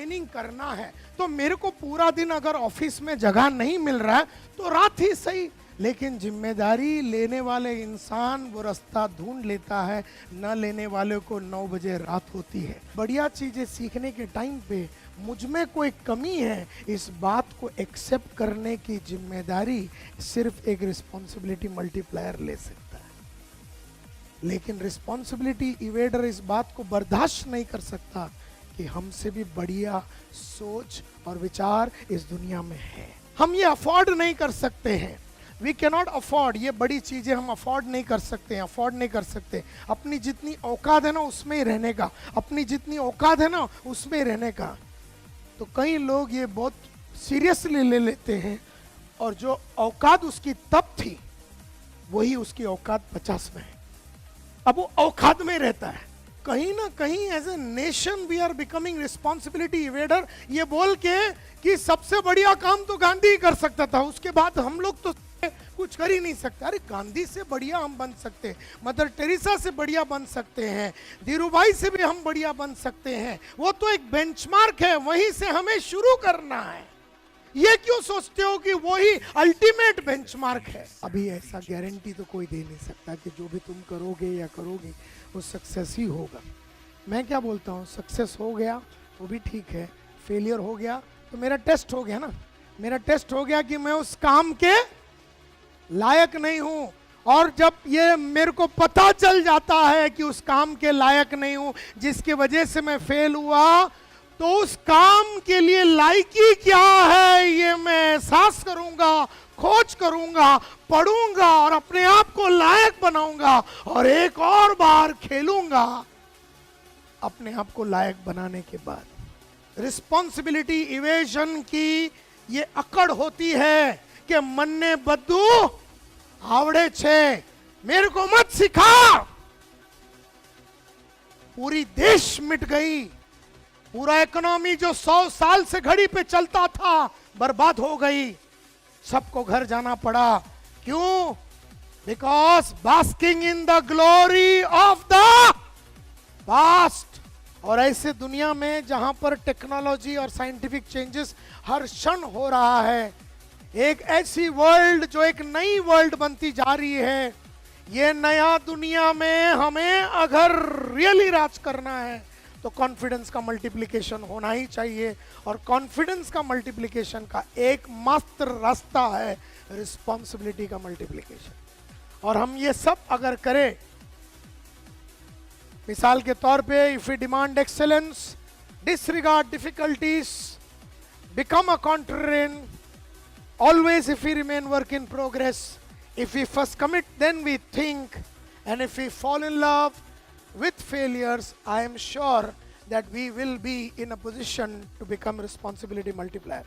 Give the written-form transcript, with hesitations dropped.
Designing करना है तो मेरे को पूरा दिन अगर ऑफिस में जगह नहीं मिल रहा है तो रात ही सही, लेकिन जिम्मेदारी लेने वाले इंसान वो रास्ता ढूंढ लेता है, न लेने वाले को 9 बजे रात होती है। बढ़िया चीजें सीखने के टाइम पे मुझ में कोई कमी है, इस बात को एक्सेप्ट करने की जिम्मेदारी सिर्फ एक रिस्पॉन्सिबिलिटी मल्टीप्लायर ले सकता है। लेकिन रिस्पॉन्सिबिलिटी इवेडर इस बात को बर्दाश्त नहीं कर सकता कि हमसे भी बढ़िया सोच और विचार इस दुनिया में है। हम ये अफोर्ड नहीं कर सकते हैं, वी कैनॉट अफोर्ड, ये बड़ी चीजें हम अफोर्ड नहीं कर सकते हैं, अफोर्ड नहीं कर सकते। अपनी जितनी औकात है ना उसमें ही रहने का, अपनी जितनी औकात है ना उसमें ही रहने का। तो कई लोग ये बहुत सीरियसली ले लेते हैं और जो औकात उसकी तब थी वही उसकी औकात 50 में है, अब वो औकात में रहता है। कहीं ना कहीं as a nation we are becoming responsibility evader, ये बोल के कि सबसे बढ़िया काम तो गांधी ही कर सकता था, उसके बाद हम लोग तो कुछ कर ही नहीं सकते। अरे गांधी से बढ़िया हम बन सकते हैं, मदर टेरेसा से बढ़िया बन सकते हैं, धीरूभाई से भी हम बढ़िया बन सकते हैं। वो तो एक बेंचमार्क है, वहीं से हमें शुरू करना है। ये क्यों सोचते हो कि वही अल्टीमेट बेंचमार्क है? अभी ऐसा गारंटी तो कोई दे नहीं सकता कि जो भी तुम करोगे या करोगे वो सक्सेस ही होगा। मैं क्या बोलता हूँ, सक्सेस हो गया वो भी ठीक है, फेलियर हो गया तो मेरा टेस्ट हो गया ना, मेरा टेस्ट हो गया कि मैं उस काम के लायक नहीं हूं। और जब ये मेरे को पता चल जाता है कि उस काम के लायक नहीं हूं जिसकी वजह से मैं फेल हुआ, तो उस काम के लिए लायकी क्या है ये मैं एहसास करूंगा, खोज करूंगा, पढ़ूंगा और अपने आप को लायक बनाऊंगा और एक और बार खेलूंगा अपने आप को लायक बनाने के बाद। रिस्पॉन्सिबिलिटी इवेजन की ये अकड़ होती है कि मन्ने बद्दू आवड़े छे, मेरे को मत सिखा। पूरी देश मिट गई, पूरा इकोनॉमी जो 100 साल से घड़ी पे चलता था बर्बाद हो गई, सबको घर जाना पड़ा। क्यों? Because basking in the glory of the past. और ऐसे दुनिया में जहां पर टेक्नोलॉजी और साइंटिफिक चेंजेस हर क्षण हो रहा है, एक ऐसी वर्ल्ड जो एक नई वर्ल्ड बनती जा रही है, ये नया दुनिया में हमें अगर रियली राज करना है तो कॉन्फिडेंस का मल्टीप्लिकेशन होना ही चाहिए। और कॉन्फिडेंस का मल्टीप्लिकेशन का एकमात्र रास्ता है रिस्पॉन्सिबिलिटी का मल्टीप्लिकेशन। और हम ये सब अगर करें, मिसाल के तौर पे, if we demand excellence, disregard difficulties, become a कॉन्ट्रेन, always if we remain work in progress, if we first commit then we think, and if we fall in love with failures, I am sure that we will be in a position to become responsibility multiplier.